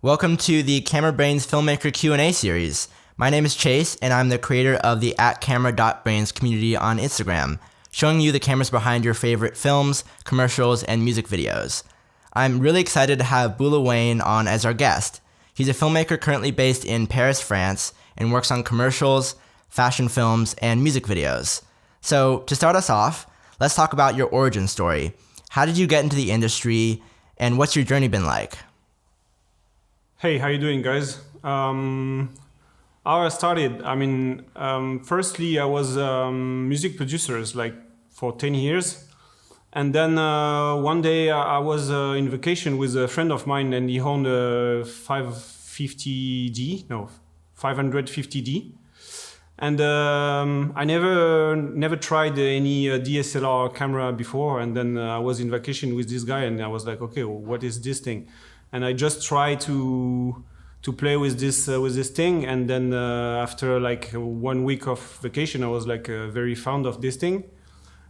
Welcome to the Camera Brains Filmmaker Q&A series. My name is Chase, and I'm the creator of the @camera.brains community on Instagram, showing you the cameras behind your favorite films, commercials, and music videos. I'm really excited to have Boula Wayne on as our guest. He's a filmmaker currently based in Paris, France, and works on commercials, fashion films, and music videos. So to start us off, let's talk about your origin story. How did you get into the industry, and what's your journey been like? Hey, how you doing, guys? How I started, firstly, I was music producers like for 10 years. And then one day I was in vacation with a friend of mine, and he owned a 550D. And I never tried any DSLR camera before. And then I was in vacation with this guy, and I was like, okay, well, what is this thing? And I just tried to play with this thing, and then after like 1 week of vacation, I was like very fond of this thing.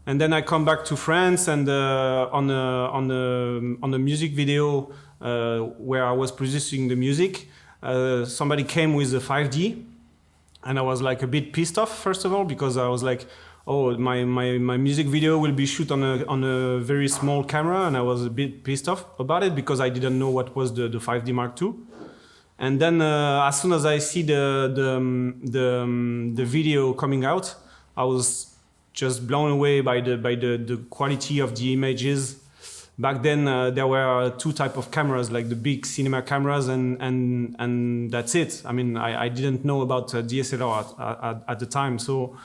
And then I come back to France, and on a music video where I was producing the music, somebody came with a 5D, and I was like a bit pissed off first of all, because I was like, oh, my music video will be shot on a very small camera, and I was a bit pissed off about it because I didn't know what was the 5D Mark II. And then as soon as I see the video coming out, I was just blown away by the quality of the images. Back then there were two types of cameras, like the big cinema cameras, and that's it. I mean, I didn't know about DSLR at the time, so.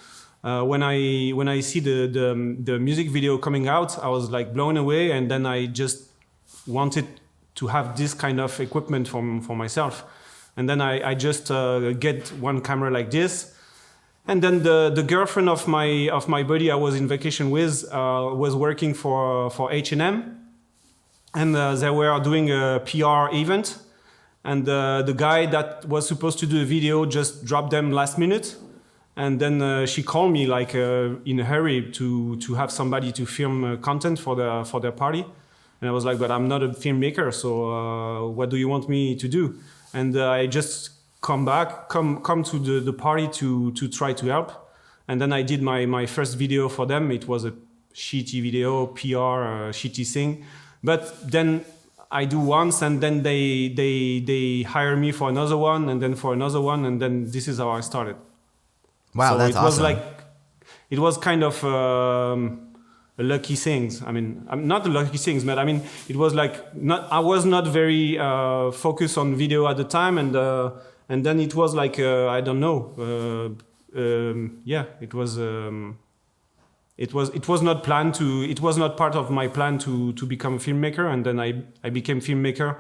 When I see the music video coming out, I was like blown away, and then I just wanted to have this kind of equipment for myself. And then I just get one camera like this. And then the girlfriend of my buddy I was in vacation with was working for H&M, and they were doing a PR event. And the guy that was supposed to do the video just dropped them last minute. And then she called me like in a hurry to have somebody to film content for their party. And I was like, but I'm not a filmmaker, so what do you want me to do? And I just come to the party to try to help. And then I did my first video for them. It was a shitty video, PR, shitty thing. But then I do once, and then they hire me for another one, and then for another one, and then this is how I started. Wow, so that's awesome. It was kind of a lucky things. I mean, not the lucky things, but I mean, it was like I was not very focused on video at the time, and then it was like I don't know. It was not planned to. It was not part of my plan to become a filmmaker, and then I became filmmaker.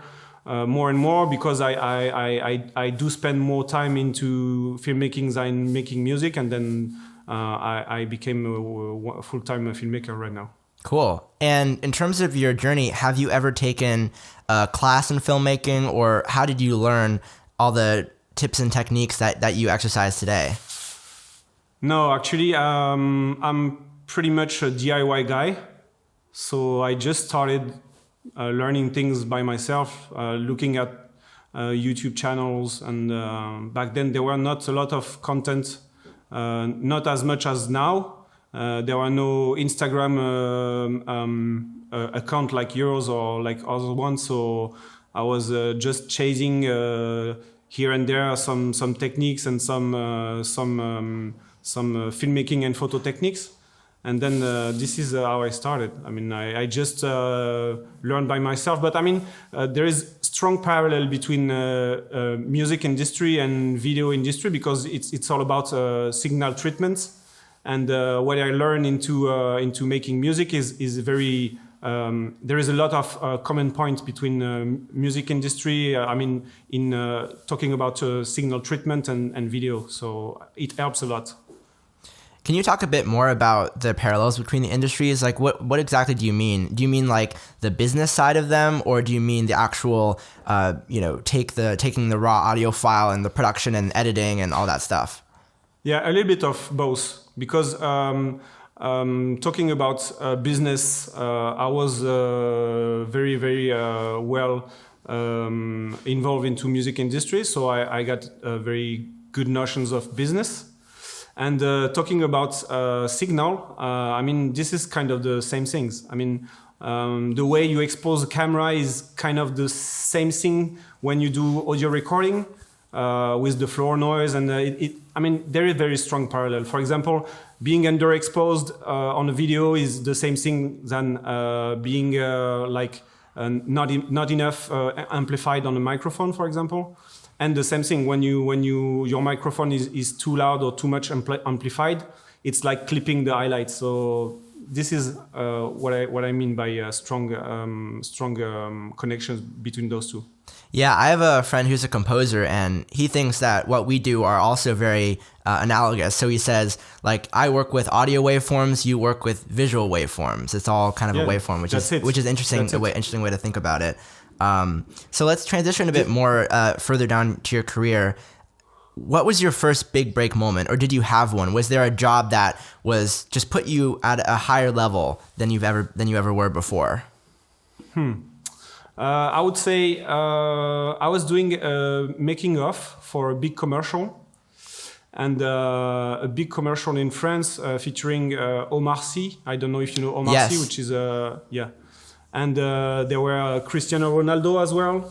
More and more, because I do spend more time into filmmaking than making music, and then I became a full-time filmmaker right now. Cool. And in terms of your journey, have you ever taken a class in filmmaking, or how did you learn all the tips and techniques that you exercise today? No, actually, I'm pretty much a DIY guy, so I just started learning things by myself, looking at YouTube channels, and back then there were not a lot of content, not as much as now. There were no Instagram account like yours or like other ones, so I was just chasing here and there some techniques and some filmmaking and photo techniques. And then this is how I started. I mean, I just learned by myself. But I mean, there is strong parallel between music industry and video industry, because it's all about signal treatments. And what I learned into making music is very. There is a lot of common points between music industry. In talking about signal treatment and video. So it helps a lot. Can you talk a bit more about the parallels between the industries? Like, what exactly do you mean? Do you mean like the business side of them, or do you mean the actual, taking the raw audio file and the production and editing and all that stuff? Yeah, a little bit of both. Because talking about business, I was very, very well involved into music industry, so I got very good notions of business. And talking about signal, I mean, this is kind of the same things. I mean, the way you expose a camera is kind of the same thing when you do audio recording with the floor noise. And I mean, there is very strong parallel. For example, being underexposed on a video is the same thing than being not enough amplified on a microphone, for example. And the same thing when your microphone is too loud or too much amplified, it's like clipping the highlights. So this is what I mean by strong connections between those two. Yeah, I have a friend who's a composer, and he thinks that what we do are also very analogous. So he says, like, I work with audio waveforms, you work with visual waveforms. It's all kind of a waveform, which is interesting. Interesting way to think about it. So let's transition a bit more further down to your career. What was your first big break moment, or did you have one? Was there a job that was just put you at a higher level than you ever were before? I would say I was doing making of for a big commercial, and a big commercial in France featuring Omar Sy. I don't know if you know Omar Sy, which is and there were Cristiano Ronaldo as well.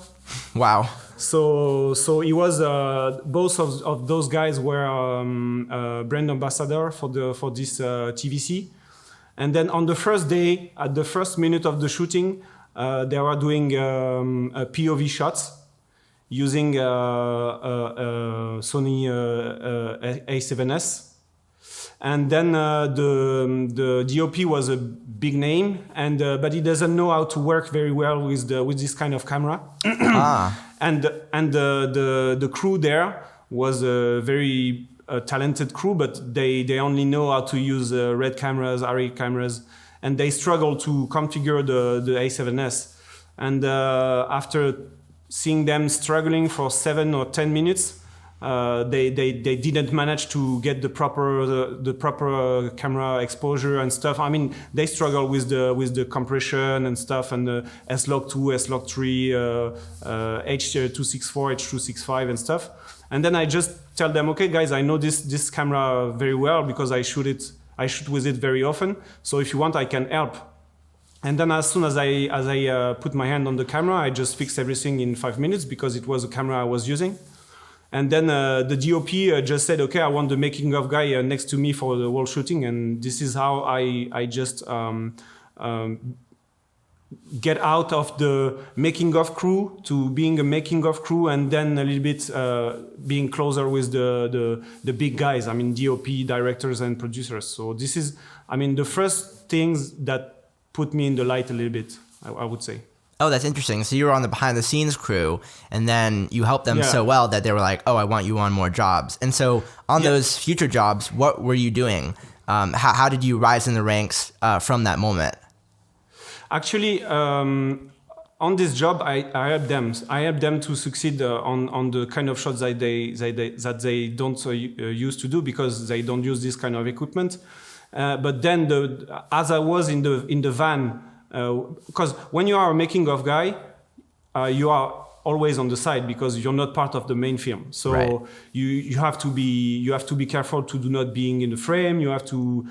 Wow. So he was both of those guys were brand ambassador for this TVC, and then on the first day, at the first minute of the shooting, they were doing POV shots using Sony A7S. And then the DOP was a big name, and but he doesn't know how to work very well with this kind of camera. And the crew there was a very talented crew, but they only know how to use red cameras, RE cameras, and they struggle to configure the A7S. And after seeing them struggling for 7 or 10 minutes, they didn't manage to get the proper camera exposure and stuff. I mean, they struggle with the compression and stuff, and the S-Log2, S-Log3, H264, H265 and stuff. And then I just tell them, okay, guys, I know this camera very well because I shoot with it very often. So if you want, I can help. And then as soon as I put my hand on the camera, I just fixed everything in 5 minutes because it was a camera I was using. And then the DOP just said, okay, I want the making of guy next to me for the whole shooting. And this is how I just get out of the making of crew to being a making of crew, and then a little bit being closer with the big guys. I mean, DOP, directors and producers. So this is, I mean, the first things that put me in the light a little bit, I would say. Oh, that's interesting. So you were on the behind the scenes crew, and then you helped them so well that they were like, oh, I want you on more jobs. And so on those future jobs, what were you doing? How did you rise in the ranks from that moment? Actually, on this job, I helped them. I helped them to succeed on the kind of shots that they don't used to do because they don't use this kind of equipment. But then, as I was in the van, because when you are a making of guy, you are always on the side because you're not part of the main film. So you have to be careful to do not being in the frame. You have to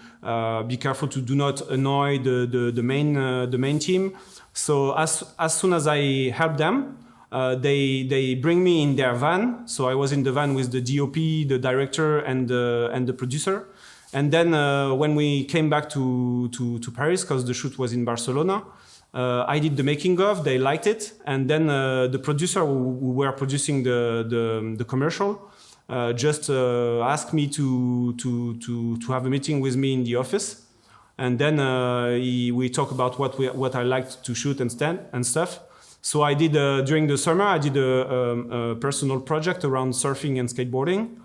be careful to do not annoy the main team. So as soon as I help them, they bring me in their van. So I was in the van with the DOP, the director, and the producer. And then when we came back to Paris, because the shoot was in Barcelona, I did the making of. They liked it, and then the producer who were producing the commercial just asked me to have a meeting with me in the office, and then we talk about what I liked to shoot and stuff. So I did during the summer I did a personal project around surfing and skateboarding.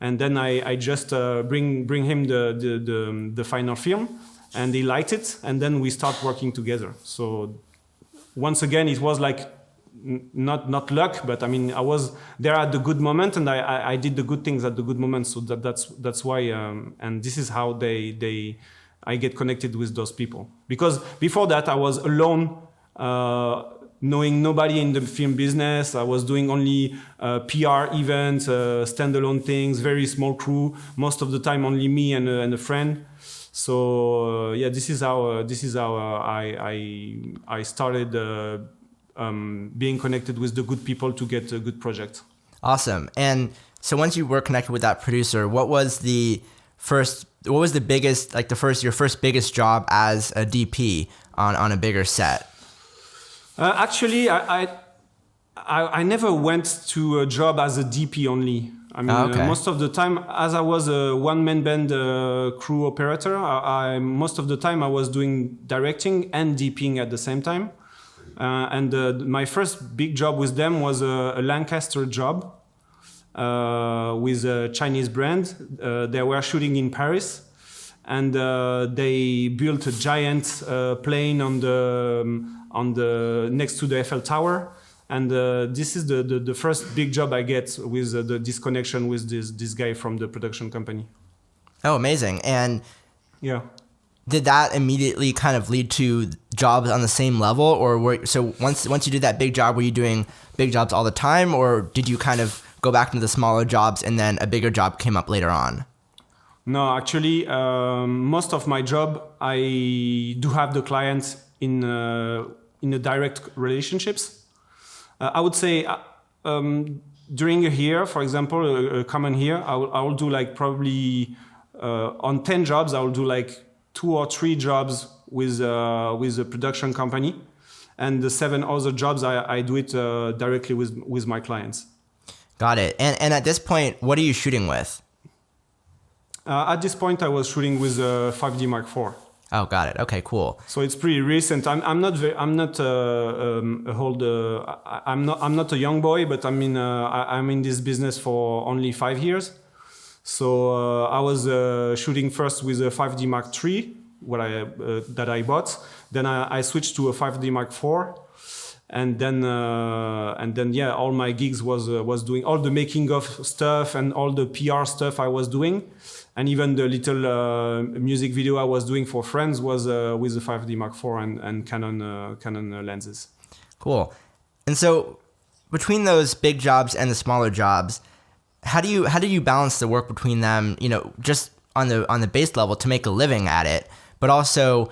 And then I just bring him the final film, and he liked it, and then we start working together. So once again, it was like not luck, but I mean I was there at the good moment, and I did the good things at the good moment. So that's why, and this is how I get connected with those people. Because before that I was alone knowing nobody in the film business. I was doing only PR events, standalone things, very small crew. Most of the time, only me and a friend. So yeah, this is how I started being connected with the good people to get a good project. Awesome. And so once you were connected with that producer, what was the biggest, like your first biggest job as a DP on a bigger set? Actually, I never went to a job as a DP only. I mean, most of the time, as I was a one-man band crew operator, most of the time I was doing directing and DPing at the same time. And my first big job with them was a Lancaster job with a Chinese brand. They were shooting in Paris, and they built a giant plane on the next to the Eiffel Tower. And this is the first big job I get with this connection with this guy from the production company. Oh, amazing. And yeah, did that immediately kind of lead to jobs on the same level? Or once you did that big job, were you doing big jobs all the time? Or did you kind of go back into the smaller jobs and then a bigger job came up later on? No, actually, most of my job, I do have the clients in the direct relationships. I would say during a year, for example, a common year, I will do like probably on 10 jobs, I will do like 2 or 3 jobs with a production company, and the 7 other jobs I do it directly with my clients. Got it. And at this point, what are you shooting with? At this point, I was shooting with a 5D Mark IV. Oh, got it. Okay, cool. So it's pretty recent. I'm not a young boy, but I mean I'm in this business for only 5 years. So I was shooting first with a 5D Mark III, that I bought. Then I switched to a 5D Mark IV, and then yeah, all my gigs was doing all the making of stuff and all the PR stuff I was doing. And even the little music video I was doing for friends was with the 5D Mark IV and Canon lenses. Cool. And so between those big jobs and the smaller jobs, how do you balance the work between them, just on the base level to make a living at it, but also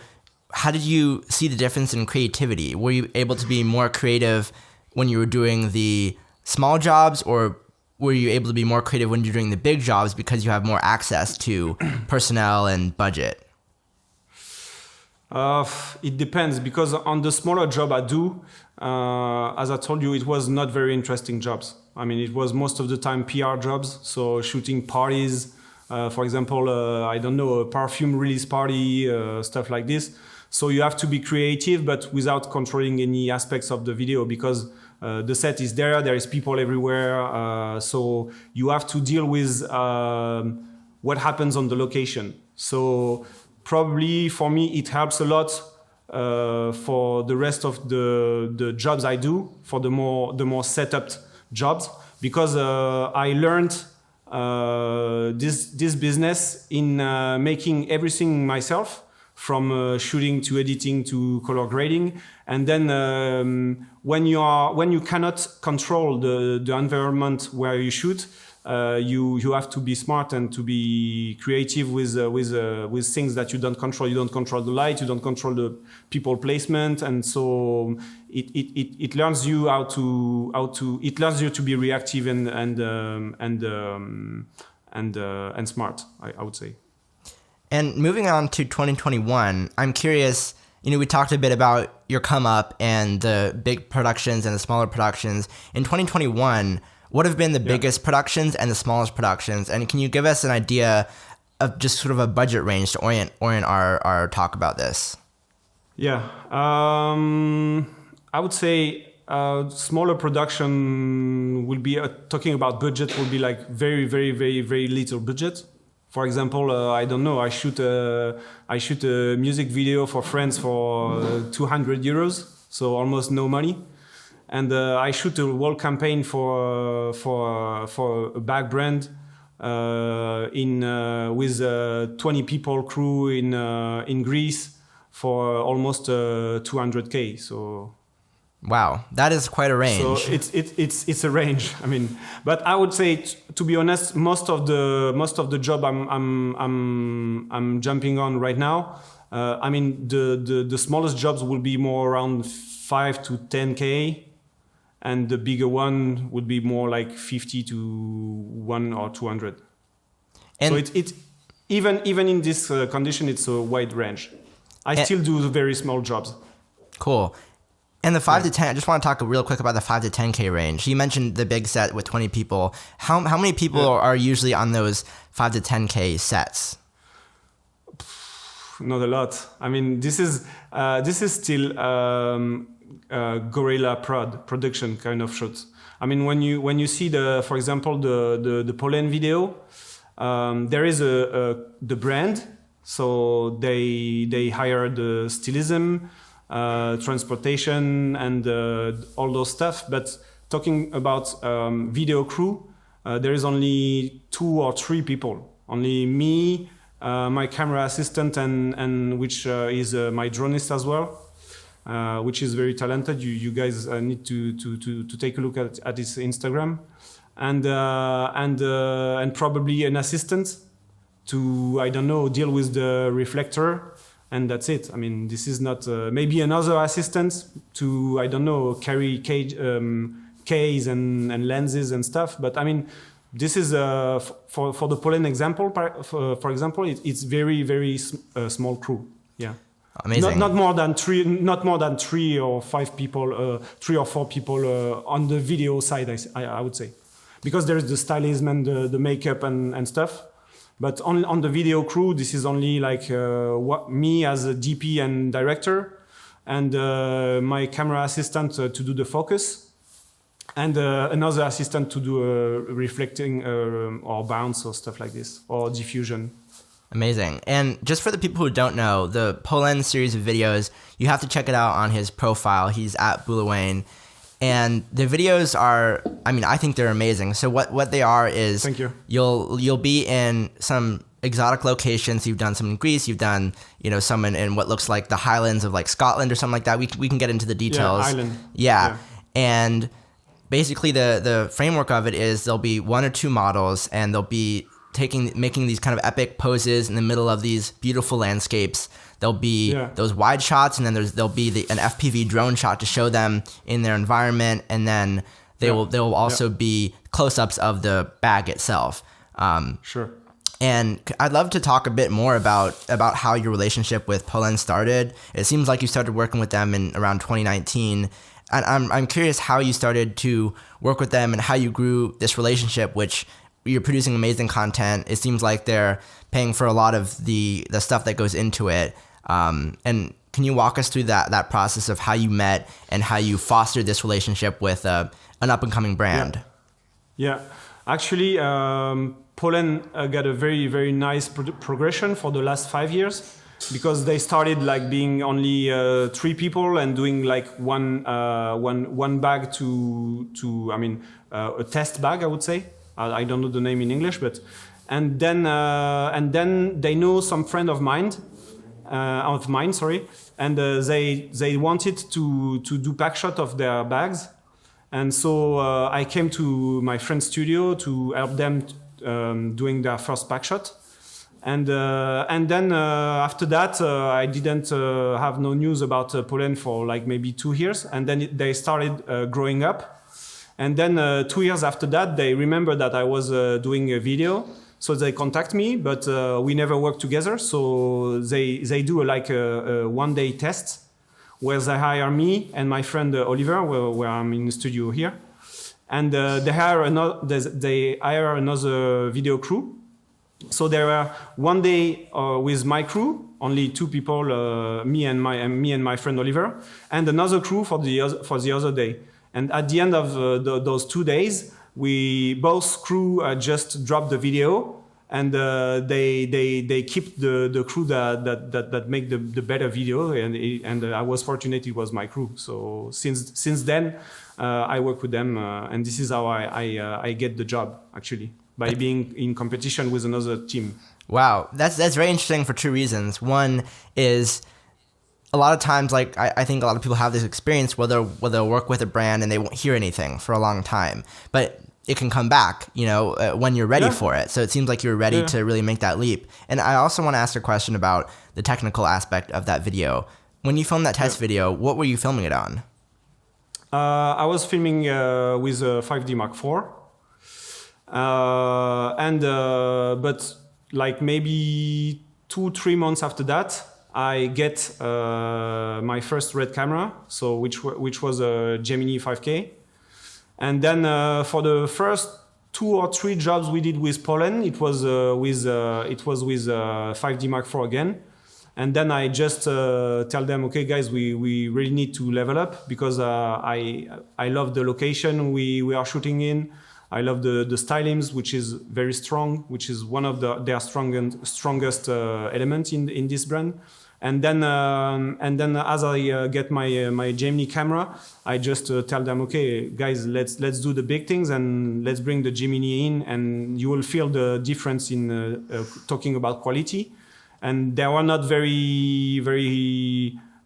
how did you see the difference in creativity? Were you able to be more creative when you were doing the small jobs, or were you able to be more creative when you're doing the big jobs because you have more access to personnel and budget? It depends, because on the smaller job I do, as I told you, it was not very interesting jobs. I mean, it was most of the time PR jobs, so shooting parties, for example, I don't know, a perfume release party, stuff like this. So you have to be creative, but without controlling any aspects of the video, because the set is there is people everywhere, so you have to deal with what happens on the location. So probably for me it helps a lot for the rest of the jobs I do, for the more set up jobs, because I learned this business in making everything myself, from shooting to editing to color grading. And then when you cannot control the environment where you shoot, you have to be smart and to be creative with things that you don't control. You don't control the light, you don't control the people placement, and so it learns you it learns you to be reactive and smart, I would say. And moving on to 2021, I'm curious, we talked a bit about your come up and the big productions and the smaller productions. In 2021, what have been the biggest productions and the smallest productions? And can you give us an idea of just sort of a budget range to orient our talk about this? Yeah, I would say smaller production will be, talking about budget, will be like very, very, very, very little budget. For example, I don't know, I shoot a music video for friends for 200 euros, so almost no money. And I shoot a whole campaign for a bag brand with 20 people crew in Greece for almost 200K. So Wow, that is quite a range. So it's a range. I mean, but I would say, to be honest, most of the job I'm jumping on right now. I mean, the smallest jobs will be more around 5 to 10K, and the bigger one would be more like 50 to 1 or 200. And so it's even in this condition, it's a wide range. I still do very small jobs. Cool. And the 5 to 10, I just want to talk real quick about the 5 to 10K range. You mentioned the big set with 20 people. How many people are usually on those 5 to 10K sets? Not a lot. I mean, this is still guerrilla production kind of shots. I mean, when you see for example, the Pollen video, there is the brand, so they hire the stylism, transportation, and all those stuff. But talking about video crew, there is only 2 or 3 people. Only me, my camera assistant, and which is my dronist as well, which is very talented. You guys need to take a look at his Instagram, and probably an assistant to, I don't know, deal with the reflector. And that's it. I mean, this is not maybe another assistant to, I don't know, carry case and lenses and stuff. But I mean, this is for the Pollen example. For example, it's very, very small crew. Yeah, amazing. Not more than 3 or 5 people, 3 or 4 people on the video side. I would say, because there is the stylism and the makeup and stuff. But on the video crew, this is only like me as a DP and director, and my camera assistant to do the focus, and another assistant to do reflecting or bounce or stuff like this, or diffusion. Amazing. And just for the people who don't know, the Pollen series of videos, you have to check it out on his profile. He's at Boula Wayne. And the videos are, I mean, I think they're amazing. So what they are is, thank you. You'll be in some exotic locations. You've done some in Greece. You've done, some in what looks like the Highlands of like Scotland or something like that. We can get into the details. Yeah, island. Yeah. And basically the framework of it is there'll be 1 or 2 models, and they'll be making these kind of epic poses in the middle of these beautiful landscapes. There'll be those wide shots, and then there'll be an FPV drone shot to show them in their environment, and then there will also be close-ups of the bag itself. Sure. And I'd love to talk a bit more about how your relationship with Pollen started. It seems like you started working with them in around 2019, and I'm curious how you started to work with them and how you grew this relationship, which you're producing amazing content. It seems like they're paying for a lot of the stuff that goes into it. And can you walk us through that process of how you met and how you fostered this relationship with an up-and-coming brand? Yeah. Actually, Pollen got a very, very nice progression for the last 5 years, because they started like being only 3 people and doing like one bag to a test bag, I would say. I don't know the name in English, but and then they know some friend of mine, and they wanted to do pack shot of their bags, and so I came to my friend's studio to help them doing their first pack shot, and then after that I didn't have no news about Pollen for like maybe 2 years, and then they started growing up. And then 2 years after that, they remembered that I was doing a video, so they contact me, but we never worked together. So they do like a 1-day test where they hire me and my friend Oliver, where I'm in the studio here, and they hire another video crew. So there were 1 day with my crew, only 2 people, me and my friend Oliver, and another crew for the other day. And at the end of those 2 days, we both crew just dropped the video, and they keep the crew that make the better video, and I was fortunate it was my crew. So since then, I work with them, and this is how I get the job, actually, by being in competition with another team. Wow, that's very interesting for 2 reasons. One is a lot of times, like I think a lot of people have this experience where they'll work with a brand and they won't hear anything for a long time, but it can come back, when you're ready for it. So it seems like you're ready to really make that leap. And I also want to ask a question about the technical aspect of that video. When you filmed that test video, what were you filming it on? I was filming with a 5D Mark IV, but like maybe 2-3 months after that, I get my first RED camera, so which was a Gemini 5K, and then for the first 2 or 3 jobs we did with Poland, it was with 5D Mark IV again. And then I just tell them, okay, guys, we really need to level up because I love the location we are shooting in. I love the stylings, which is very strong, which is one of their strongest element in this brand. And then as I get my Gemini camera, I just tell them, okay, guys, let's do the big things and let's bring the Gemini in, and you will feel the difference in talking about quality. And they were not very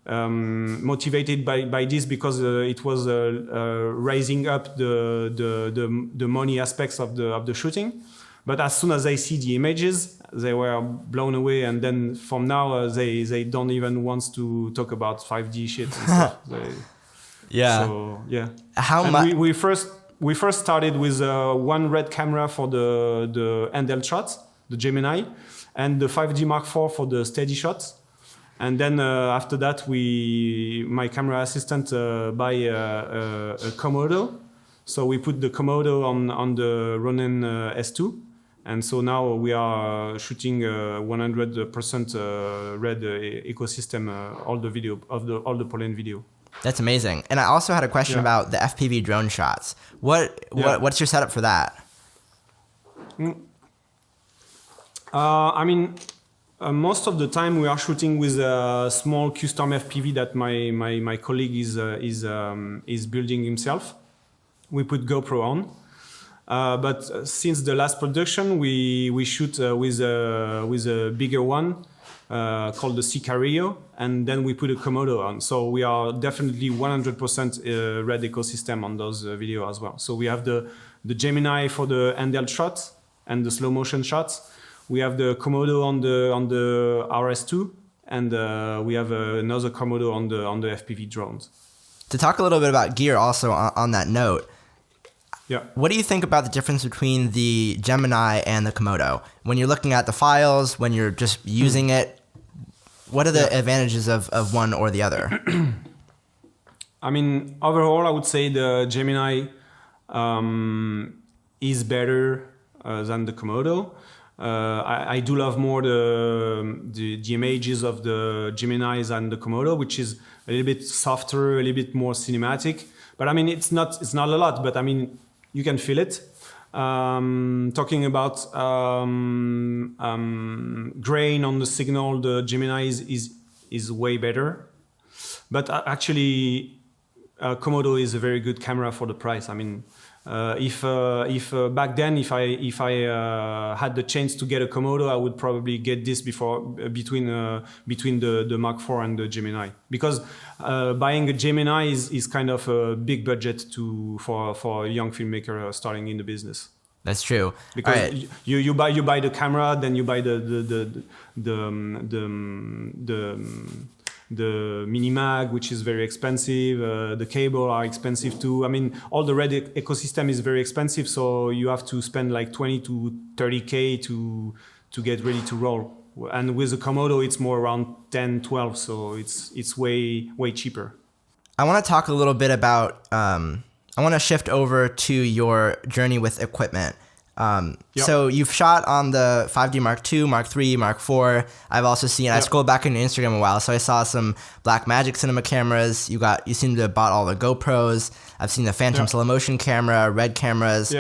motivated by this because it was raising up the money aspects of the shooting. But as soon as they see the images, they were blown away. And then from now, they don't even want to talk about 5D shit and stuff. So yeah. How much? We first started with one RED camera for the handheld shots, the Gemini, and the 5D Mark IV for the steady shots. And then after that, my camera assistant buy a Komodo. So we put the Komodo on the Ronin S2. And so now we are shooting 100% RED ecosystem, all the video all the Poland video. That's amazing. And I also had a question about the FPV drone shots. What's your setup for that? Most of the time we are shooting with a small custom FPV that my colleague is building himself. We put GoPro on, but since the last production we shoot with a bigger one called the Sicario, and then we put a Komodo on. So we are definitely 100% RED ecosystem on those videos as well. So we have the Gemini for the handheld shots and the slow motion shots. We have the Komodo on the RS2, and we have another Komodo on the FPV drones. To talk a little bit about gear also on that note, what do you think about the difference between the Gemini and the Komodo? When you're looking at the files, when you're just using it, what are the advantages of one or the other? Overall, I would say the Gemini is better than the Komodo. I do love more the images of the Geminis and the Komodo, which is a little bit softer, a little bit more cinematic. But it's not a lot, but you can feel it. Talking about grain on the signal, the Gemini is way better. But actually, Komodo is a very good camera for the price. If back then, if I had the chance to get a Komodo, I would probably get this between the Mark IV and the Gemini, because buying a Gemini is kind of a big budget for a young filmmaker starting in the business. That's true. Because you buy the camera, then you buy the mini mag, which is very expensive. The cable are expensive too. All the RED ecosystem is very expensive, so you have to spend like 20 to 30K to get ready to roll. And with the Komodo, it's more around 10, 12, so it's way cheaper. I want to talk a little bit about. I want to shift over to your journey with equipment. So you've shot on the 5D Mark II, Mark III, Mark IV. I've also seen, I scrolled back on your Instagram a while, so I saw some Blackmagic cinema cameras. You seem to have bought all the GoPros. I've seen the Phantom slow motion camera, RED cameras.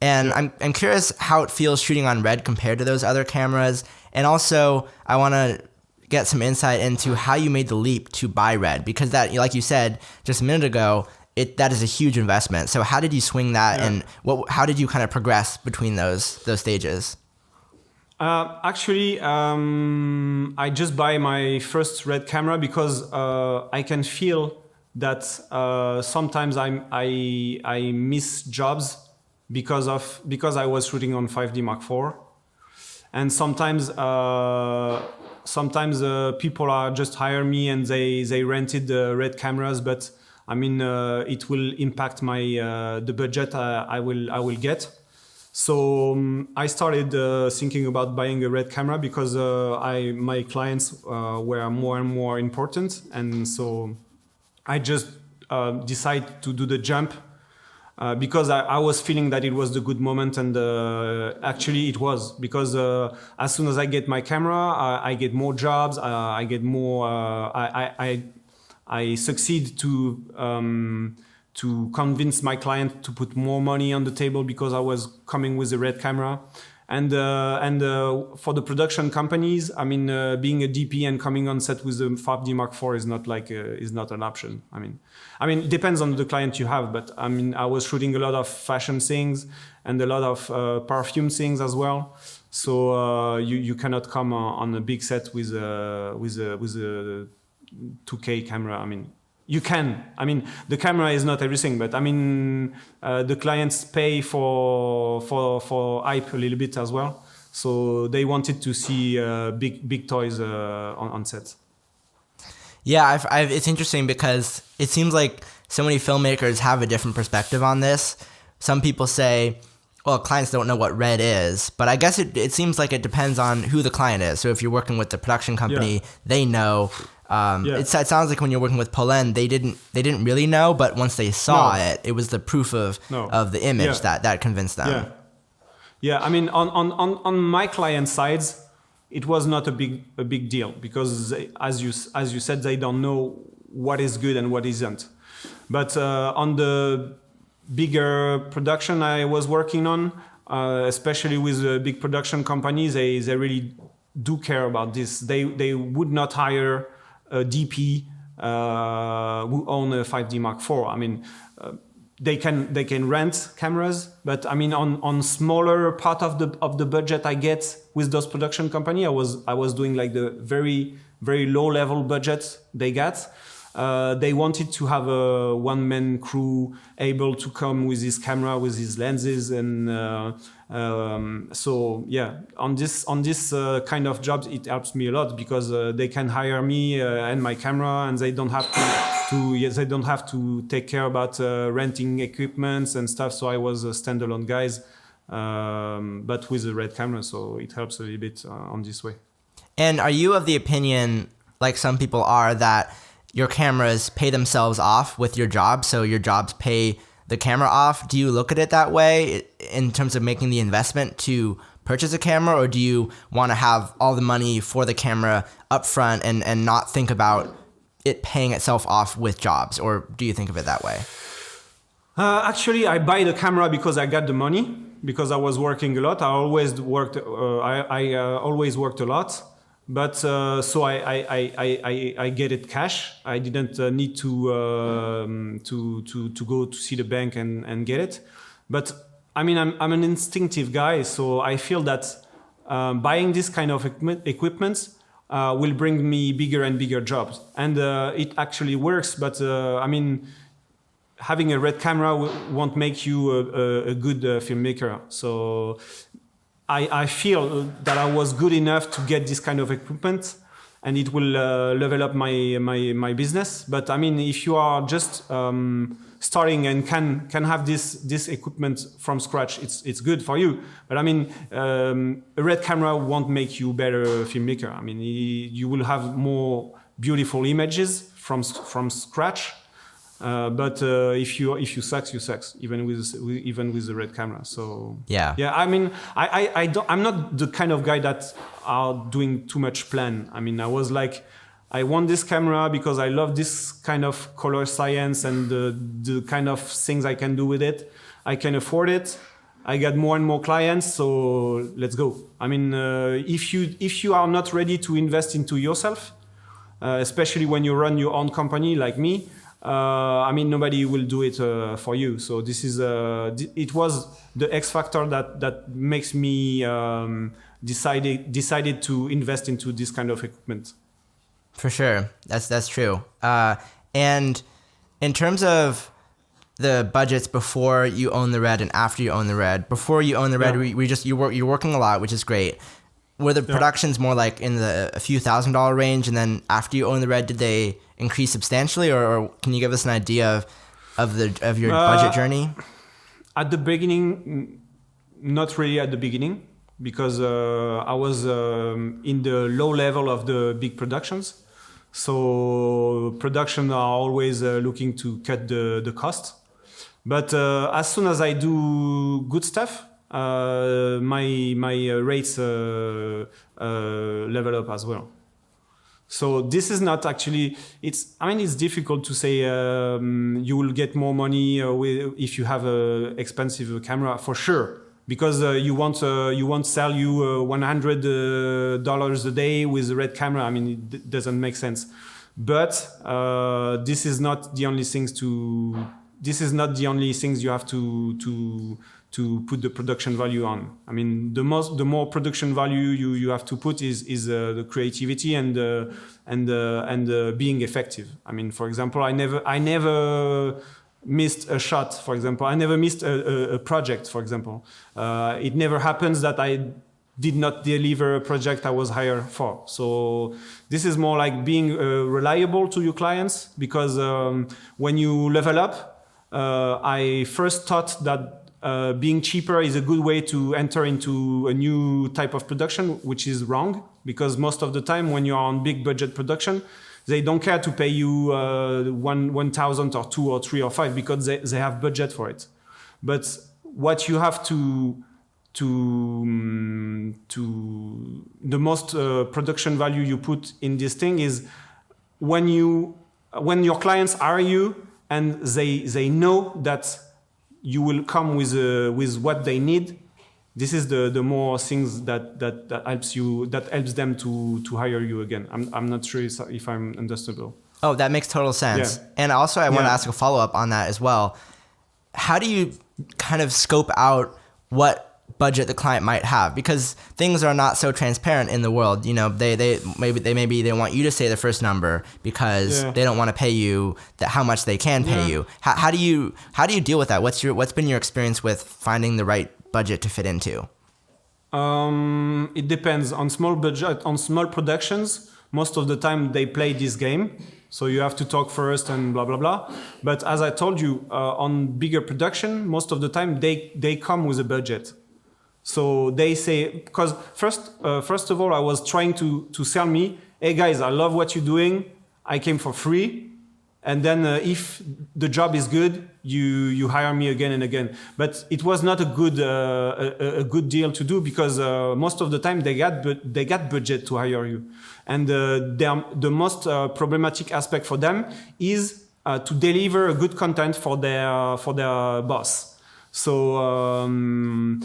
And I'm curious how it feels shooting on RED compared to those other cameras. And also, I want to get some insight into how you made the leap to buy RED, because that, like you said just a minute ago, that is a huge investment. So how did you swing that, and how did you kind of progress between those stages? Actually, I just buy my first red camera because I can feel that sometimes I miss jobs because I was shooting on 5D Mark IV, and sometimes people are just hire me and they rented the red cameras, but I mean it will impact my the budget I will get. So I started thinking about buying a red camera because my clients were more and more important, and so I just decided to do the jump because I was feeling that it was the good moment, and actually it was, because as soon as I get my camera, I get more jobs, I get more, I succeed to convince my client to put more money on the table because I was coming with a red camera. And for the production companies, I mean, being a DP and coming on set with a 5D Mark IV is not an option. I mean, it depends on the client you have, but I mean, I was shooting a lot of fashion things and a lot of perfume things as well. So you cannot come on a big set with a 2K camera. I mean, you can. I mean, the camera is not everything, but I mean, the clients pay for hype a little bit as well. So they wanted to see big toys on set. Yeah, it's interesting because it seems like so many filmmakers have a different perspective on this. Some people say, well, clients don't know what red is, but I guess it seems like it depends on who the client is. So if you're working with the production company, they know. It sounds like when you're working with Polen, they didn't really know, but once they saw it was the proof of the image that convinced them. Yeah. I mean, on my client sides, it was not a big deal because as you said, they don't know what is good and what isn't. But on the bigger production I was working on, especially with big production companies, they really do care about this. They would not hire a DP who own a 5D Mark IV. I mean, they can rent cameras, but I mean, on smaller part of the budget I get with those production company, I was doing like the very low level budget they got. They wanted to have a one-man crew able to come with his camera, with his lenses, and so yeah, on this kind of jobs, it helps me a lot because they can hire me and my camera, and they don't have to take care about renting equipments and stuff. So I was a standalone guys, but with a red camera, so it helps a little bit on this way. And are you of the opinion, like some people are, that your cameras pay themselves off with your job, so your jobs pay the camera off? Do you look at it that way in terms of making the investment to purchase a camera, or do you want to have all the money for the camera up front and not think about it paying itself off with jobs, or do you think of it that way? Actually, I buy the camera because I got the money, because I was working a lot. I always worked a lot. But so I get it cash. I didn't need to go to see the bank and get it. But I mean, I'm an instinctive guy, so I feel that buying this kind of equipment will bring me bigger and bigger jobs, and it actually works. But I mean, having a red camera won't make you a good filmmaker. So I feel that I was good enough to get this kind of equipment, and it will level up my business. But I mean, if you are just starting and can have this equipment from scratch, it's good for you. But I mean, a red camera won't make you better filmmaker. I mean, you will have more beautiful images from scratch. But if you suck, you suck, even with the red camera. So yeah. I mean, I'm not the kind of guy that are doing too much plan. I mean, I was like, I want this camera because I love this kind of color science and the kind of things I can do with it. I can afford it. I got more and more clients, so let's go. I mean, if you are not ready to invest into yourself, especially when you run your own company like me, I mean, nobody will do it for you. So this is it was the X factor that makes me decided to invest into this kind of equipment. For sure, that's true. And in terms of the budgets before you own the Red and after you own the Red, before you own the Red, you're working a lot, which is great. Were the productions more like in the a few $1,000 range, and then after you own the Red, did they increase substantially, or can you give us an idea of your budget journey? At the beginning, not really at the beginning, because I was in the low level of the big productions. So production are always looking to cut the cost. But as soon as I do good stuff, my rates level up as well. So this is not actually, it's difficult to say you will get more money if you have an expensive camera, for sure. Because you won't sell you $100 a day with a Red camera. I mean, it doesn't make sense. But this is not the only things you have to put the production value on. I mean, the more production value you have to put is the creativity and being effective. I mean, for example, I never missed a shot. For example, I never missed a project. For example, it never happens that I did not deliver a project I was hired for. So this is more like being reliable to your clients, because when you level up, I first thought that being cheaper is a good way to enter into a new type of production, which is wrong, because most of the time when you are on big budget production, they don't care to pay you 1,000 or 2 or 3 or 5 because they have budget for it. But what you have to the most production value you put in this thing is when your clients hire you and they know that you will come with what they need. This is the more things that helps them to hire you again. I'm not sure if I'm understandable. Oh, that makes total sense. Yeah. And also, I want to ask a follow-up on that as well. How do you kind of scope out what budget the client might have? Because things are not so transparent in the world. You know, they want you to say the first number because they don't want to pay you how much they can pay you. How do you deal with that? What's been your experience with finding the right budget to fit into? It depends. On small productions, most of the time they play this game. So you have to talk first and blah, blah, blah. But as I told you, on bigger production, most of the time they come with a budget. So they say, because first of all, I was trying to sell me, hey guys, I love what you're doing. I came for free. And then if the job is good, you hire me again and again. But it was not a good deal to do, because most of the time they got budget to hire you. And the most problematic aspect for them is to deliver a good content for their boss. So on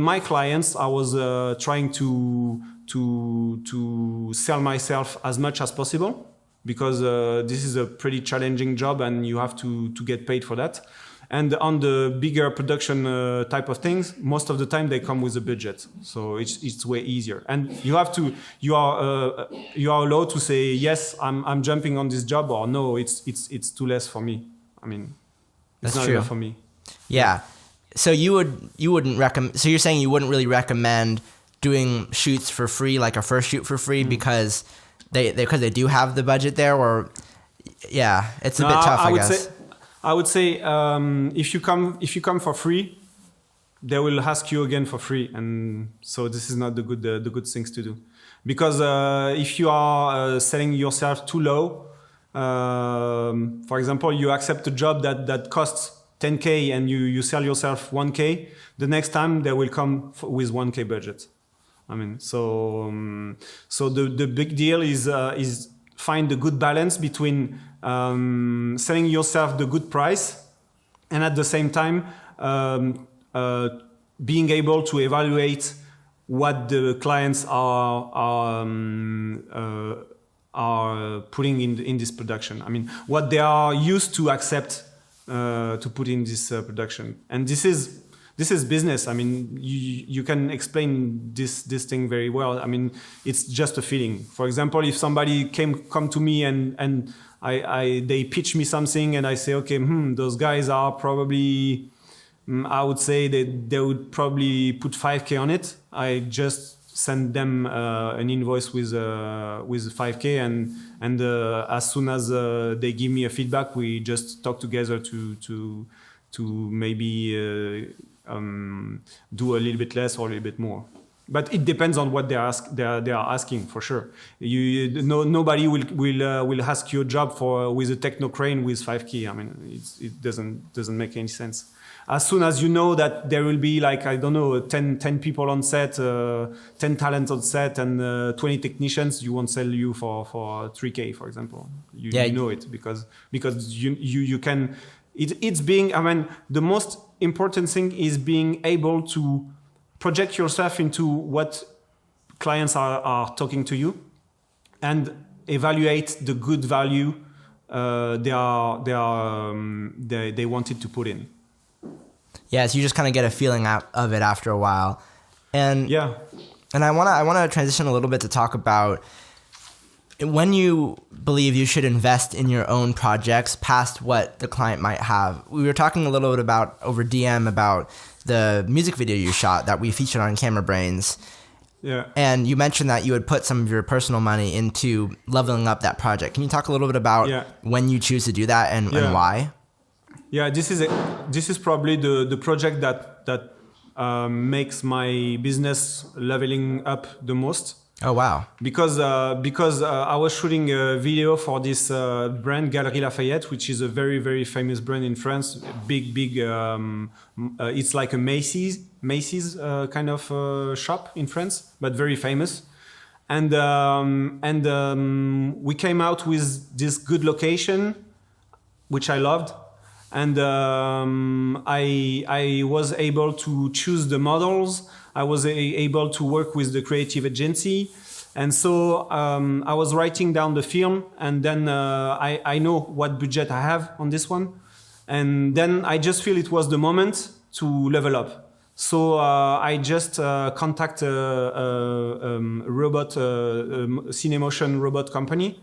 my clients, I was trying to sell myself as much as possible, because this is a pretty challenging job and you have to get paid for that. And on the bigger production type of things, most of the time they come with a budget, so it's way easier. And you are allowed to say yes, I'm jumping on this job, or no, it's too less for me. I mean, it's not enough for me. Yeah. So you wouldn't recommend. So you're saying you wouldn't really recommend doing shoots for free, like a first shoot for free, because they do have the budget there, or it's a bit tough. I guess. I would say if you come for free, they will ask you again for free, and so this is not the good things to do, because if you are selling yourself too low, for example, you accept a job that costs 10K and you sell yourself 1K, the next time they will come with 1K budget. I mean, so the big deal is find a good balance between selling yourself the good price and at the same time being able to evaluate what the clients are are putting in this production. I mean, what they are used to accept to put in this production, and this is business. I mean, you can explain this thing very well. I mean, it's just a feeling. For example, if somebody come to me and they pitch me something, and I say, okay, those guys are probably, I would say that they would probably put 5K on it. I just send them an invoice with 5K, and as soon as they give me a feedback, we just talk together to maybe do a little bit less or a little bit more. But it depends on what they are asking, for sure. Nobody will ask you a job with a techno crane with 5K. I mean, it doesn't make any sense. As soon as you know that there will be, like, I don't know, 10 people on set, 10 talents on set, and 20 technicians, you won't sell you for 3K, for example. You know it because you can. It's being. I mean, the most important thing is being able to project yourself into what clients are talking to you, and evaluate the good value they wanted to put in. Yeah, so you just kind of get a feeling out of it after a while, and I want to transition a little bit to talk about when you believe you should invest in your own projects past what the client might have. We were talking a little bit about over DM about the music video you shot that we featured on Camera Brains. Yeah. And you mentioned that you would put some of your personal money into leveling up that project. Can you talk a little bit about when you choose to do that and why? Yeah, this is probably the project that makes my business leveling up the most. Oh wow! Because I was shooting a video for this brand Galeries Lafayette, which is a very, very famous brand in France. Big. It's like a Macy's kind of shop in France, but very famous. And we came out with this good location, which I loved. And I was able to choose the models. I was able to work with the creative agency. And so I was writing down the film, and then I know what budget I have on this one. And then I just feel it was the moment to level up. So I just contact a robot, Cinemotion robot company.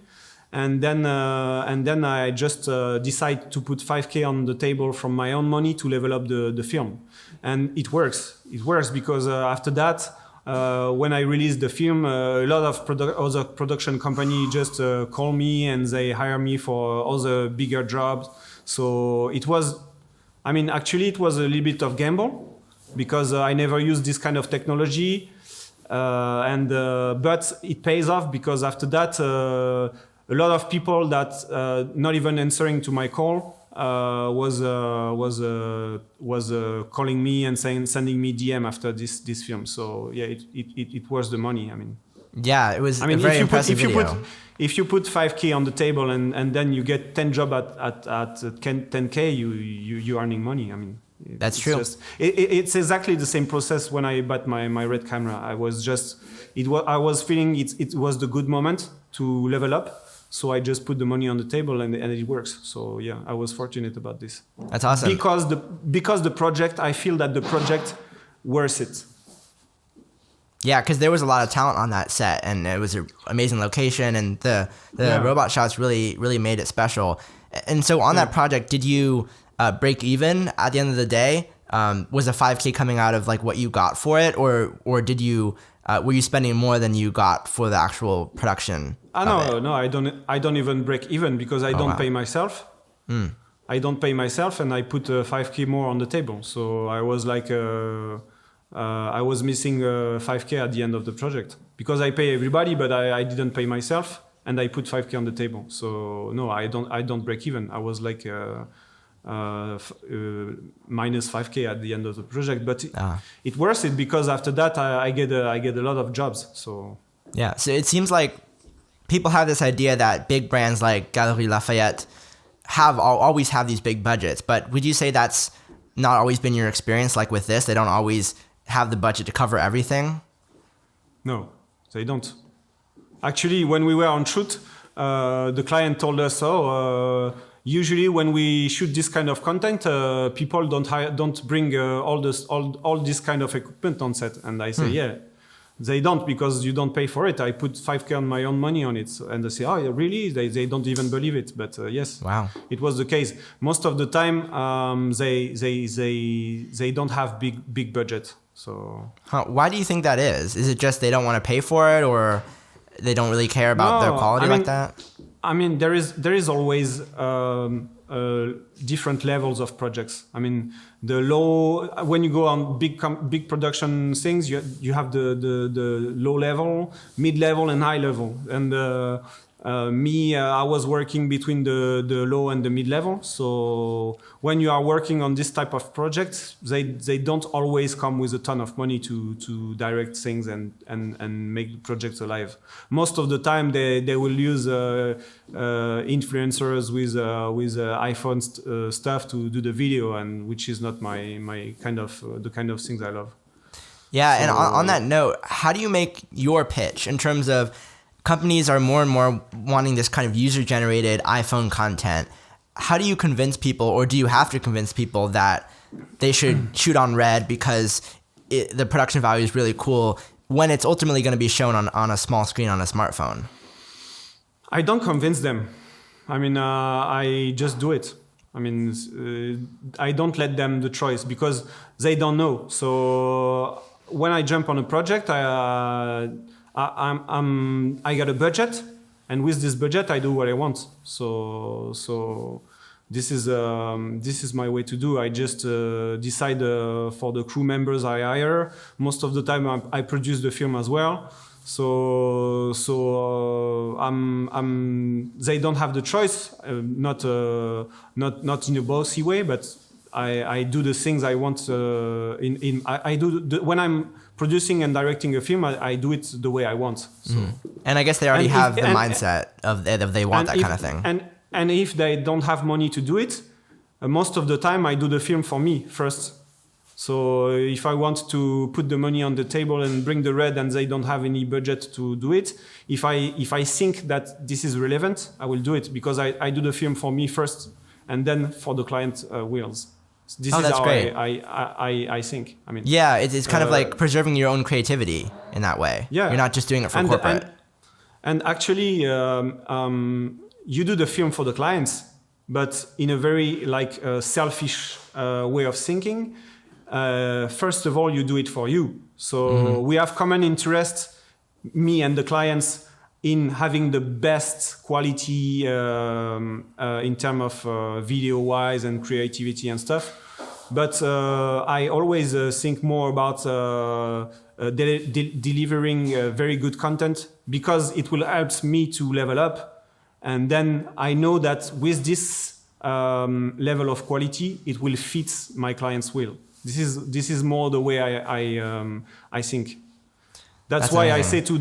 And then I just decide to put 5K on the table from my own money to level up the film. And it works. It works because after that, when I release the film, a lot of other production companies just call me and they hire me for other bigger jobs. So it was, I mean, actually it was a little bit of gamble because I never used this kind of technology. But it pays off because after that, a lot of people that not even answering to my call was calling me and sending me DM after this film. So yeah, it was the money. I mean, yeah, it was. I mean, a very impressive video. If you put 5K on the table and then you get 10 job at 10K, you earning money. I mean, that's true. It's exactly the same process when I bought my red camera. I was feeling it was the good moment to level up. So I just put the money on the table and it works. So yeah, I was fortunate about this. That's awesome. Because the project, I feel that the project worth it. Yeah, because there was a lot of talent on that set, and it was an amazing location, and the robot shots really made it special. And so on that project, did you break even at the end of the day? Was the 5K coming out of like what you got for it, or did you were you spending more than you got for the actual production? No, I don't even break even because I don't pay myself. I don't pay myself, and I put 5K more on the table. So I was like, I was missing 5K at the end of the project because I pay everybody, but I didn't pay myself, and I put 5K on the table. So no, I don't break even. I was like minus 5K at the end of the project, but it worth it because after that I get a lot of jobs. So yeah, so it seems like people have this idea that big brands like Galeries Lafayette always have these big budgets, but would you say that's not always been your experience? Like with this, they don't always have the budget to cover everything? No, they don't. Actually, when we were on shoot, the client told us, usually when we shoot this kind of content, people don't bring all this kind of equipment on set. And I say, yeah, they don't, because you don't pay for it. I put 5K on my own money on it. And they say, oh, yeah, really? They don't even believe it. But yes, wow, it was the case. Most of the time, they don't have big budget. So why do you think that is? Is it just they don't want to pay for it, or they don't really care about their quality like that? I mean, there is always different levels of projects. I mean, when you go on big production things, you have the low level, mid level, and high level. And I was working between the low and the mid level. So when you are working on this type of projects, they don't always come with a ton of money to direct things and make the projects alive. Most of the time, they will use influencers with iPhone stuff to do the video, and which is not my kind of the kind of things I love. Yeah, so, and on that note, how do you make your pitch in terms of companies are more and more wanting this kind of user-generated iPhone content? How do you convince people, or do you have to convince people that they should shoot on Red because the production value is really cool when it's ultimately going to be shown on a small screen on a smartphone? I don't convince them. I mean, I just do it. I mean, I don't let them the choice because they don't know. So when I jump on a project, I got a budget, and with this budget, I do what I want. So this is my way to do. I just decide for the crew members I hire. Most of the time, I produce the film as well. So they don't have the choice. Not in a bossy way, but I do the things I want. When I'm producing and directing a film, I do it the way I want. So. And I guess they already have the mindset of they want that kind of thing. And if they don't have money to do it, most of the time I do the film for me first. So if I want to put the money on the table and bring the red, and they don't have any budget to do it, if I think that this is relevant, I will do it, because I do the film for me first, and then for the client wills. This is how great. I think. I mean, yeah, it's kind of like preserving your own creativity in that way. Yeah, you're not just doing it for corporate. And actually, you do the film for the clients, but in a very selfish way of thinking. First of all, you do it for you. So we have common interest, me and the clients, in having the best quality in terms of video-wise and creativity and stuff. But I always think more about delivering very good content, because it will help me to level up. And then I know that with this level of quality, it will fit my client's will. This is more the way I think. That's why amazing. I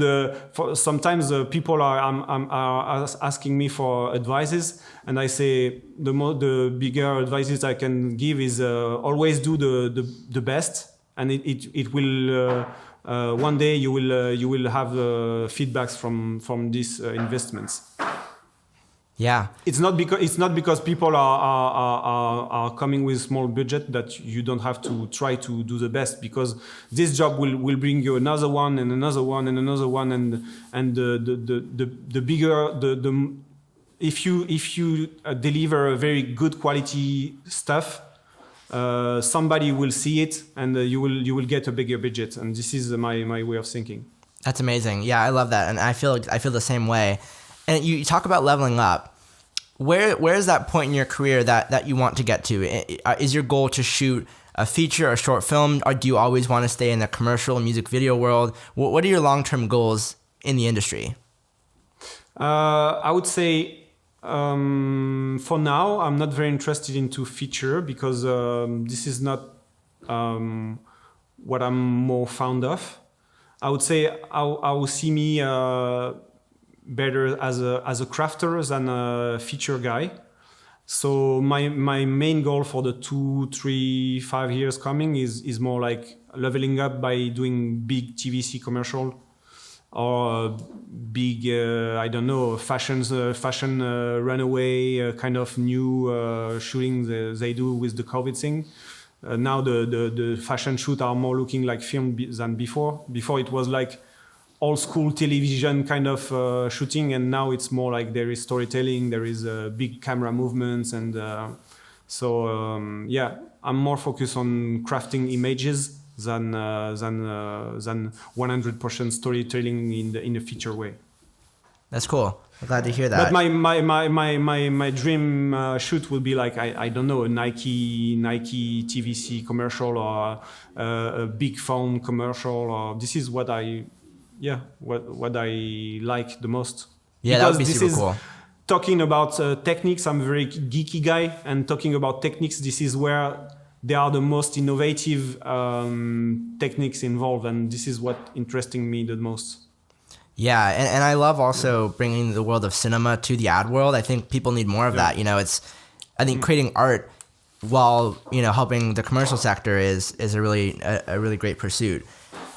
say sometimes people are asking me for advices, and I say the bigger advices I can give is always do the best, and it will one day you will have feedbacks from these investments. Yeah, it's not because people are coming with small budget that you don't have to try to do the best, because this job will bring you another one and another one and another one, and the bigger if you deliver a very good quality stuff, somebody will see it, and you will get a bigger budget, and this is my way of thinking. That's amazing. Yeah, I love that, and I feel the same way. And you talk about leveling up. Where is that point in your career that you want to get to? Is your goal to shoot a feature or short film, or do you always want to stay in the commercial music video world? What are your long-term goals in the industry? I would say for now, I'm not very interested into feature, because this is not what I'm more fond of. I would say I will see me better as a crafter than a feature guy. So my main goal for the 2, 3, 5 years coming is more like leveling up by doing big TVC commercial, or big, I don't know, fashion runaway kind of new shooting they do with the COVID thing. Now the fashion shoot are more looking like film than before. Before it was like old school television kind of shooting, and now it's more like there is storytelling, there is big camera movements, and yeah, I'm more focused on crafting images than 100% storytelling in a feature way. That's cool. I'm glad to hear that. But my dream shoot will be like I don't know, a Nike TVC commercial, or a big phone commercial, or this is what I like the most. Yeah, because that would be this super is cool. Talking about techniques, I'm a very geeky guy, and talking about techniques, this is where there are the most innovative techniques involved, and this is what interesting me the most. Yeah, and I love also bringing the world of cinema to the ad world. I think people need more of that. You know, I think creating art while, you know, helping the commercial sector is a really great pursuit.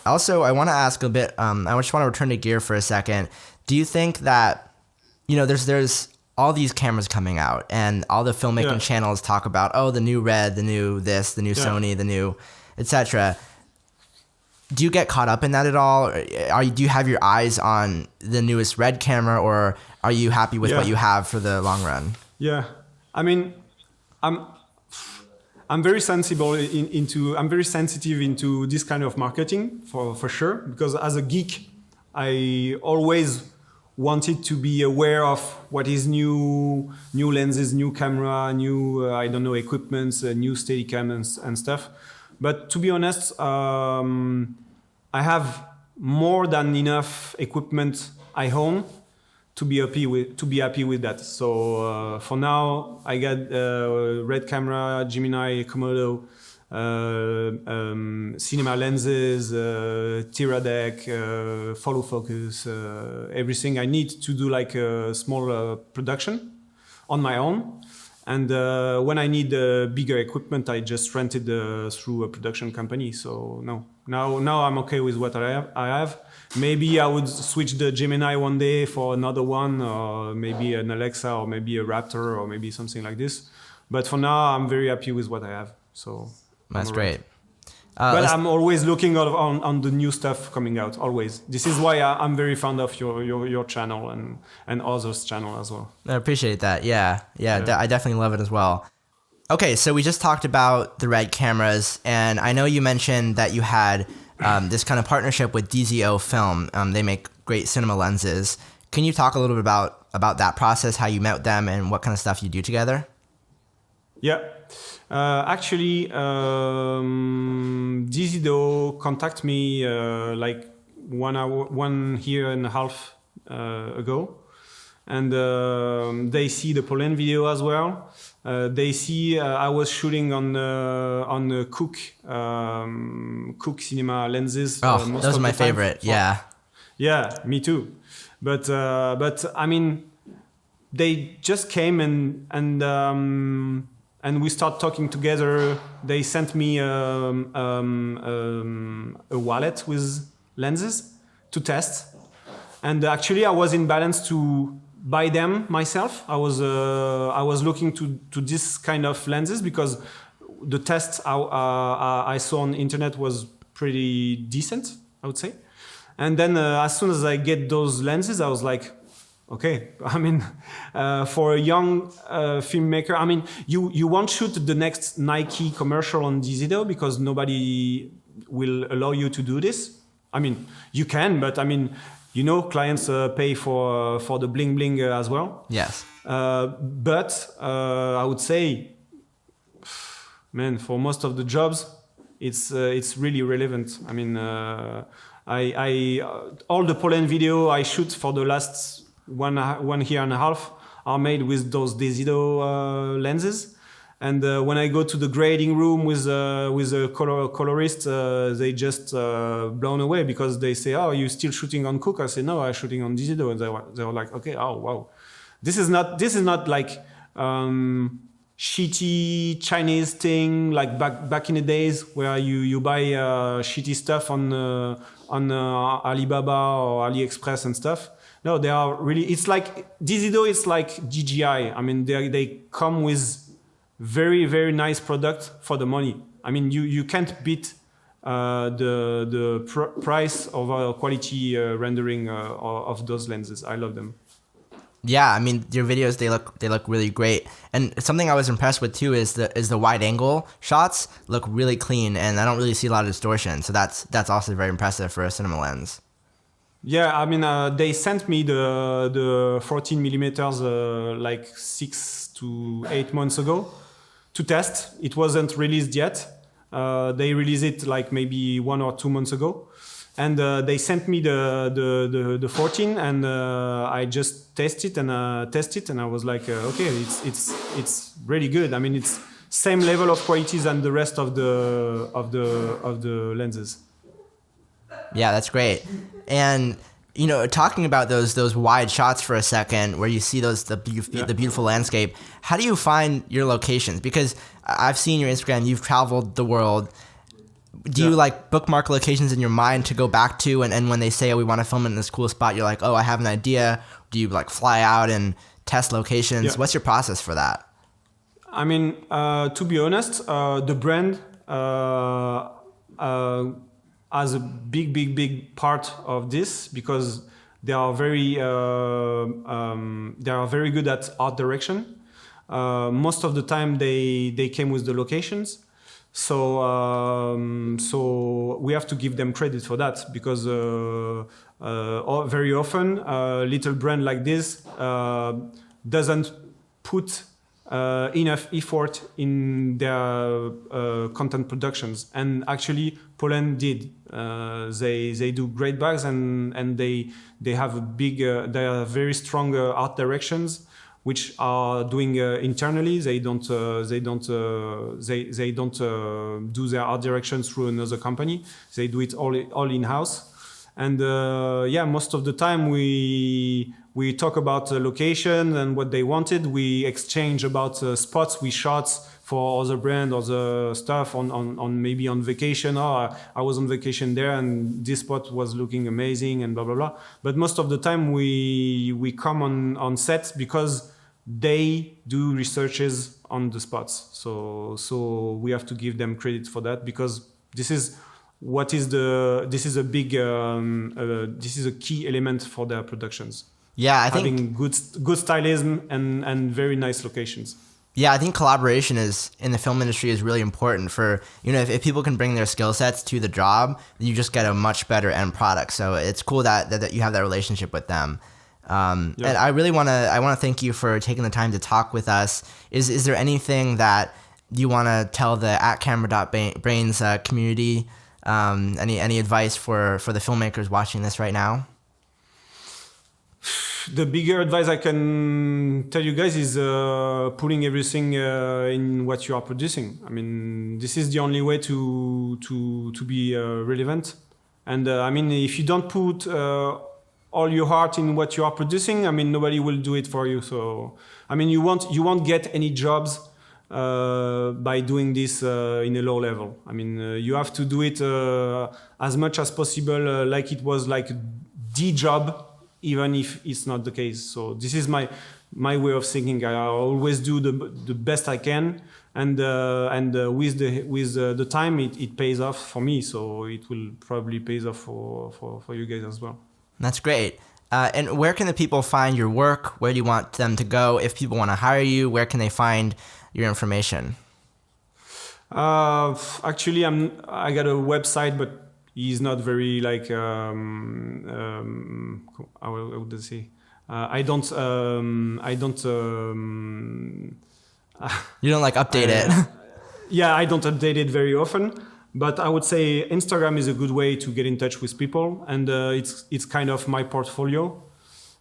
Also, I want to ask a bit, I just want to return to gear for a second. Do you think that, you know, there's all these cameras coming out, and all the filmmaking channels talk about, oh, the new Red, the new this, the new Sony, the new, etc. Do you get caught up in that at all? Do you have your eyes on the newest Red camera, or are you happy with what you have for the long run? Yeah, I mean, I'm very sensible I'm very sensitive into this kind of marketing for sure, because as a geek, I always wanted to be aware of what is new lenses, new camera, new I don't know, equipments, new Steadicam and stuff. But to be honest, I have more than enough equipment I own to be happy with that. So for now, I got Red camera, Gemini, Komodo, cinema lenses, Teradek, follow focus, everything I need to do like a small production on my own. And when I need bigger equipment, I just rent it through a production company. So now I'm okay with what I have. Maybe I would switch the Gemini one day for another one, or maybe an Alexa, or maybe a Raptor, or maybe something like this. But for now, I'm very happy with what I have. So that's great. But I'm always looking on the new stuff coming out, always. This is why I'm very fond of your channel and others' channel as well. I appreciate that. Yeah. I definitely love it as well. Okay, so we just talked about the Red cameras, and I know you mentioned that you had this kind of partnership with DZO Film. They make great cinema lenses. Can you talk a little bit about that process, how you met them, and what kind of stuff you do together? Yeah. Actually, DZO contacted me like 1 year and a half ago, and they see the Poland video as well. They see I was shooting on Cook cinema lenses. Oh, those are my favorite. Yeah, me too. But I mean, they just came and we start talking together. They sent me a wallet with lenses to test, and actually I was in balance to buy them myself. I was looking to this kind of lenses because the tests I saw on the internet was pretty decent, I would say. And then as soon as I get those lenses, I was like, okay, I mean, for a young filmmaker, I mean, you won't shoot the next Nike commercial on DZO because nobody will allow you to do this. I mean, you can, but I mean, you know, clients pay for the bling bling as well. Yes. But I would say, man, for most of the jobs, it's really relevant. I mean, I all the Poland video I shoot for the last 1 year and a half are made with those DZO lenses. And when I go to the grading room with a colorist, they just blown away because they say, "Oh, you still shooting on Cook?" I say, "No, I'm shooting on DZO." And they were like, "Okay, oh wow, this is not like shitty Chinese thing like back in the days where you buy shitty stuff on Alibaba or AliExpress and stuff. No, they are really. It's like Desido. It's like DJI. I mean, they come with very very nice product for the money. I mean, you can't beat the price of quality rendering of those lenses. I love them. Yeah, I mean your videos they look really great, and something I was impressed with too is the wide angle shots look really clean, and I don't really see a lot of distortion, so that's also very impressive for a cinema lens. Yeah, I mean they sent me the 14 millimeters like 6 to 8 months ago to test. It wasn't released yet. They released it like maybe 1 or 2 months ago. And they sent me the 14, and I just test it, and I was like, okay, it's really good. I mean, it's same level of quality than the rest of the lenses. Yeah, that's great. And you know, talking about those wide shots for a second, where you see the beautiful landscape. How do you find your locations? Because I've seen your Instagram. You've traveled the world. Do you like bookmark locations in your mind to go back to, and when they say, oh, we want to film it in this cool spot, you're like, oh, I have an idea? Do you like fly out and test locations? Yeah. What's your process for that? I mean, to be honest, the brand has a big part of this, because they are very good at art direction. Most of the time they came with the locations. So we have to give them credit for that, because very often a little brand like this doesn't put enough effort in their content productions, and actually Poland did. They do great bags, and they have a big they have very strong art directions, which are doing internally. They don't do their art direction through another company. They do it all in house. And most of the time we talk about location and what they wanted. We exchange about spots we shot for other brand, other stuff on maybe on vacation. Oh, I was on vacation there, and this spot was looking amazing, and blah blah blah. But most of the time we come on set because they do researches on the spots. So we have to give them credit for that, because this is a key element for their productions. Yeah, I think having good stylism and very nice locations. Yeah, I think collaboration in the film industry is really important for, you know, if people can bring their skill sets to the job, you just get a much better end product. So it's cool that you have that relationship with them. And I really want to thank you for taking the time to talk with us. Is there anything that you want to tell the @camera.brains community? Any advice for the filmmakers watching this right now? The bigger advice I can tell you guys is putting everything in what you are producing. I mean, this is the only way to be relevant. And I mean, if you don't put all your heart in what you are producing, I mean, nobody will do it for you. So, I mean, you won't get any jobs by doing this in a low level. I mean, you have to do it as much as possible, like it was like the job, even if it's not the case. So this is my way of thinking. I always do the best I can, and with the time it pays off for me. So it will probably pay off for you guys as well. That's great. And where can the people find your work? Where do you want them to go? If people want to hire you, where can they find your information? Actually, I got a website, but he's not very like how would I say? I don't. You don't like update it. Yeah, I don't update it very often. But I would say Instagram is a good way to get in touch with people, and it's kind of my portfolio.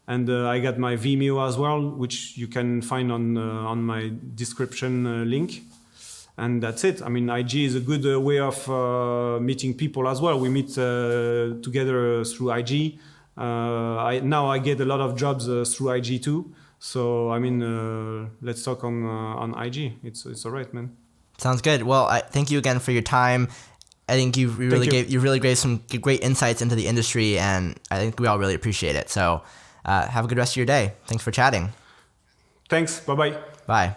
And I got my Vimeo as well, which you can find on my description link. And that's it. I mean, IG is a good way of meeting people as well. We meet together through IG. Now I get a lot of jobs through IG too. So I mean, let's talk on IG. It's all right, man. Sounds good. Well, I thank you again for your time. I think you really gave some great insights into the industry, and I think we all really appreciate it. So have a good rest of your day. Thanks for chatting. Thanks. Bye bye. Bye.